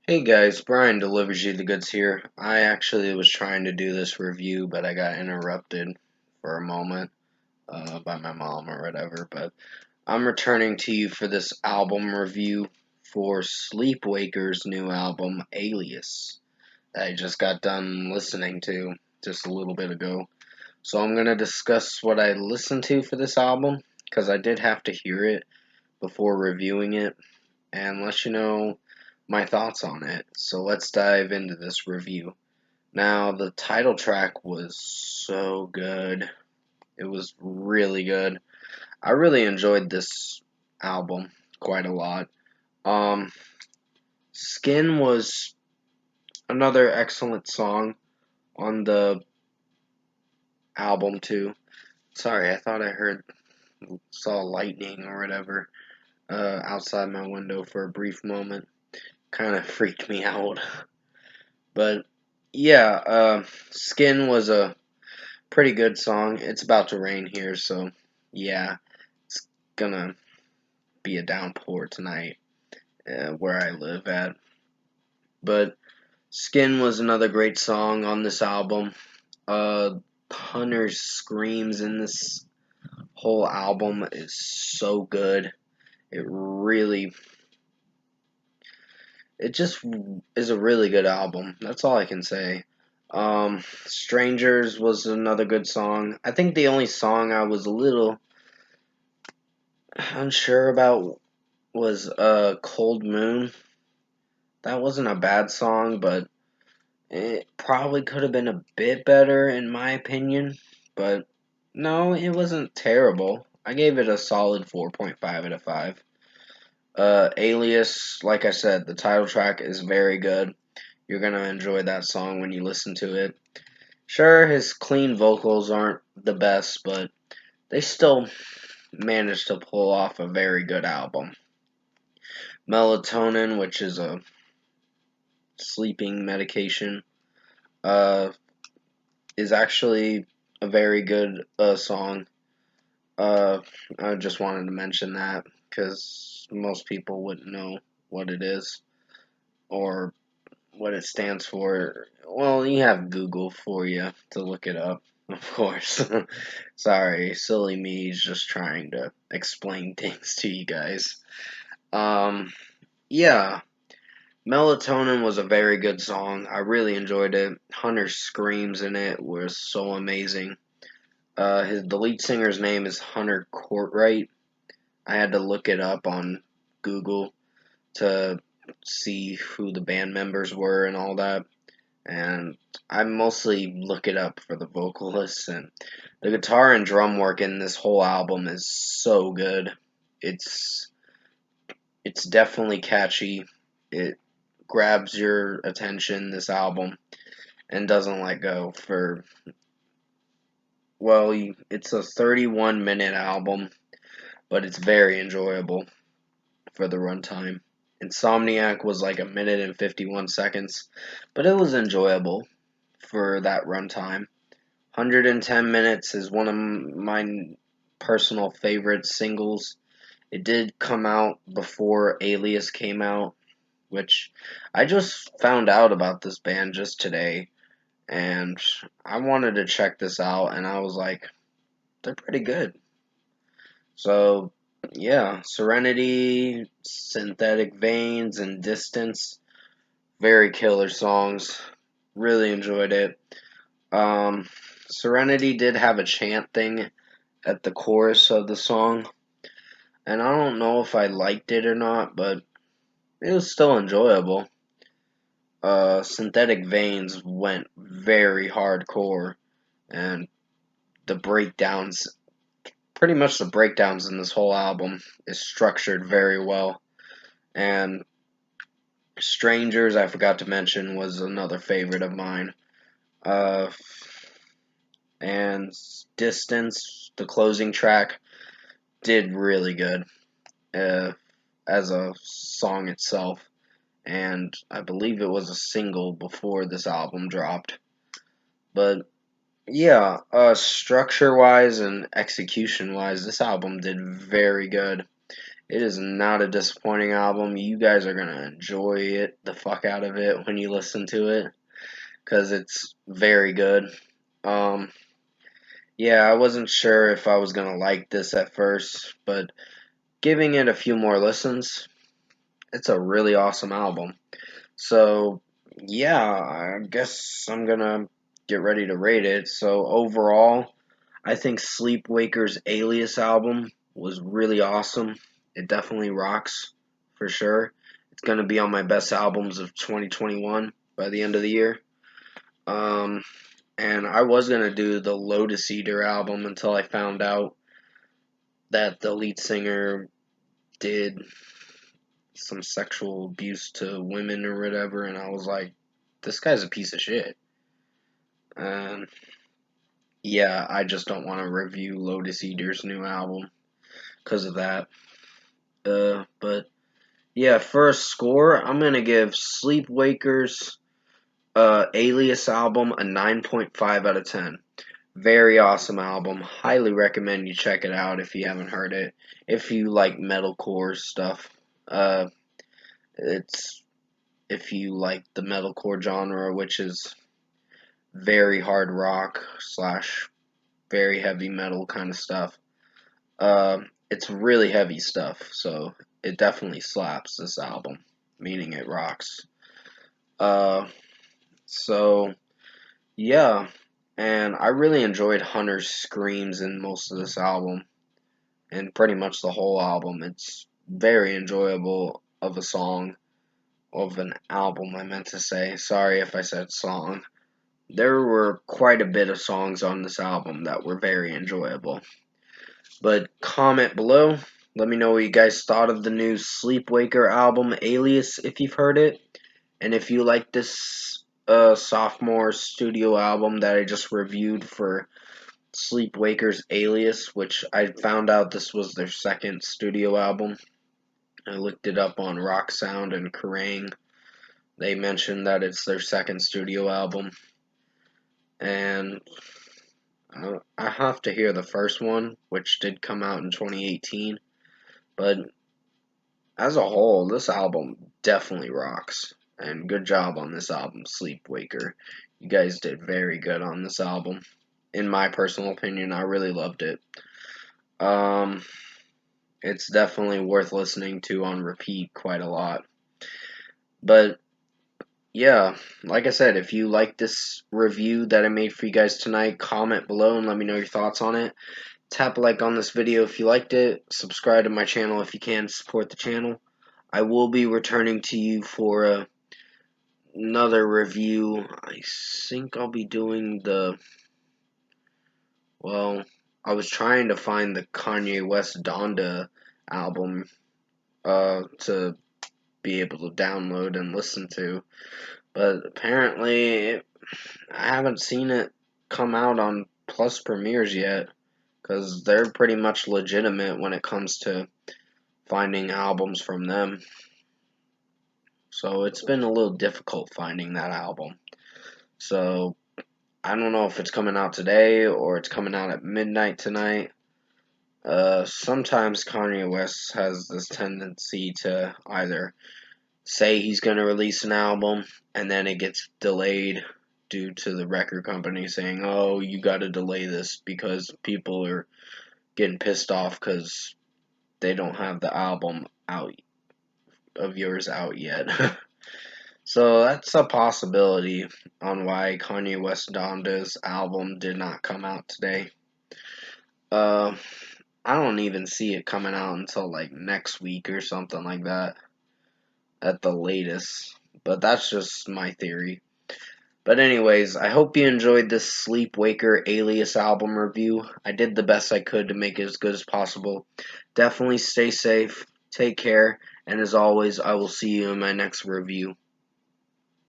Hey guys, Brian delivers you the goods here. I actually was trying to do this review, but I got interrupted for a moment by my mom or whatever. But I'm returning to you for this album review for Sleepwaker's new album, Alias, that I just got done listening to just a little bit ago. So I'm going to discuss what I listened to for this album, because I did have to hear it before reviewing it, and let you know my thoughts on it. So let's dive into this review. Now, the title track was so good. It was really good. I really enjoyed this album quite a lot. Um, Skin was another excellent song on the album too. Sorry, I thought I saw lightning or whatever outside my window for a brief moment. Kind of freaked me out. But yeah, Skin was a pretty good song. It's about to rain here, so yeah, it's gonna be a downpour tonight where I live at. But Skin was another great song on this album. Hunter's screams in this whole album is so good. It really, it just is a really good album. That's all I can say. Strangers was another good song. I think the only song I was a little unsure about was Cold Moon. That wasn't a bad song, but it probably could have been a bit better in my opinion. But no, it wasn't terrible. I gave it a solid 4.5 out of 5. Alias, like I said, the title track is very good. You're gonna enjoy that song when you listen to it. Sure, his clean vocals aren't the best, but they still managed to pull off a very good album. Melatonin, which is a sleeping medication, uh, is actually a very good song. Uh, I just wanted to mention that because most people wouldn't know what it is or what it stands for. Well, you have Google for you to look it up, of course. Sorry, silly me is just trying to explain things to you guys. Um, yeah, Melatonin was a very good song. I really enjoyed it. Hunter's screams in it were so amazing. The lead singer's name is Hunter Courtright. I had to look it up on Google to see who the band members were and all that. And I mostly look it up for the vocalists, and the guitar and drum work in this whole album is so good. It's it's definitely catchy. It grabs your attention, this album, and doesn't let go for, well, it's a 31-minute album, but it's very enjoyable for the runtime. Insomniac was like a minute and 51 seconds, but it was enjoyable for that runtime. 110 Minutes is one of my personal favorite singles. It did come out before Alias came out, which I just found out about this band just today, and I wanted to check this out, and I was like, they're pretty good. So, yeah, Serenity, Synthetic Veins, and Distance, very killer songs. Really enjoyed it. Um, Serenity did have a chant thing at the chorus of the song, and I don't know if I liked it or not, but it was still enjoyable. Synthetic Veins went very hardcore, and the breakdowns, pretty much the breakdowns in this whole album, is structured very well. And Strangers, I forgot to mention, was another favorite of mine. Uh, and Distance, the closing track, did really good uh, as a song itself. And I believe it was a single before this album dropped. But yeah, structure wise and execution wise, this album did very good. It is not a disappointing album. You guys are gonna enjoy it, the fuck out of it, when you listen to it, because it's very good. Um, yeah, I wasn't sure if I was gonna like this at first, but giving it a few more listens, it's a really awesome album. So, yeah, I guess I'm gonna get ready to rate it. So, overall, I think Sleepwaker's Alias album was really awesome. It definitely rocks, for sure. It's gonna be on my best albums of 2021 by the end of the year. Um, and I was gonna do the Lotus Eater album until I found out that the lead singer did some sexual abuse to women or whatever, and I was like, this guy's a piece of shit. And yeah, I just don't want to review Lotus Eater's new album because of that. But yeah, for a score, I'm gonna give Sleepwaker's Alias album a 9.5 out of 10. Very awesome album. Highly recommend you check it out if you haven't heard it. If you like metalcore stuff, uh, it's if you like the metalcore genre, which is very hard rock slash very heavy metal kind of stuff. It's really heavy stuff, so it definitely slaps this album, meaning it rocks. Uh, so yeah, and I really enjoyed Hunter's screams in most of this album, and pretty much the whole album. It's very enjoyable of a song, of an album, I meant to say. Sorry if I said song. There were quite a bit of songs on this album that were very enjoyable. But comment below. Let me know what you guys thought of the new Sleepwaker album, Alias, if you've heard it. And if you like this sophomore studio album that I just reviewed for Sleepwaker's Alias, which I found out this was their second studio album. I looked it up on Rock Sound and Kerrang. They mentioned that it's their second studio album. And I have to hear the first one, which did come out in 2018. But as a whole, this album definitely rocks. And good job on this album, Sleepwaker. You guys did very good on this album. In my personal opinion, I really loved it. Um, it's definitely worth listening to on repeat quite a lot. But yeah, like I said, if you like this review that I made for you guys tonight, comment below and let me know your thoughts on it. Tap a like on this video if you liked it. Subscribe to my channel if you can, support the channel. I will be returning to you for another review. I think I'll be doing well, I was trying to find the Kanye West Donda album to be able to download and listen to, but apparently I haven't seen it come out on Plus Premieres yet, because they're pretty much legitimate when it comes to finding albums from them. So it's been a little difficult finding that album. So I don't know if it's coming out today or it's coming out at midnight tonight. Sometimes Kanye West has this tendency to either say he's going to release an album and then it gets delayed due to the record company saying, oh, you got to delay this because people are getting pissed off because they don't have the album out of yours out yet. So that's a possibility on why Kanye West Donda's album did not come out today. Uh, I don't even see it coming out until like next week or something like that at the latest. But that's just my theory. But anyways, I hope you enjoyed this Sleepwaker Alias album review. I did the best I could to make it as good as possible. Definitely stay safe, take care, and as always, I will see you in my next review.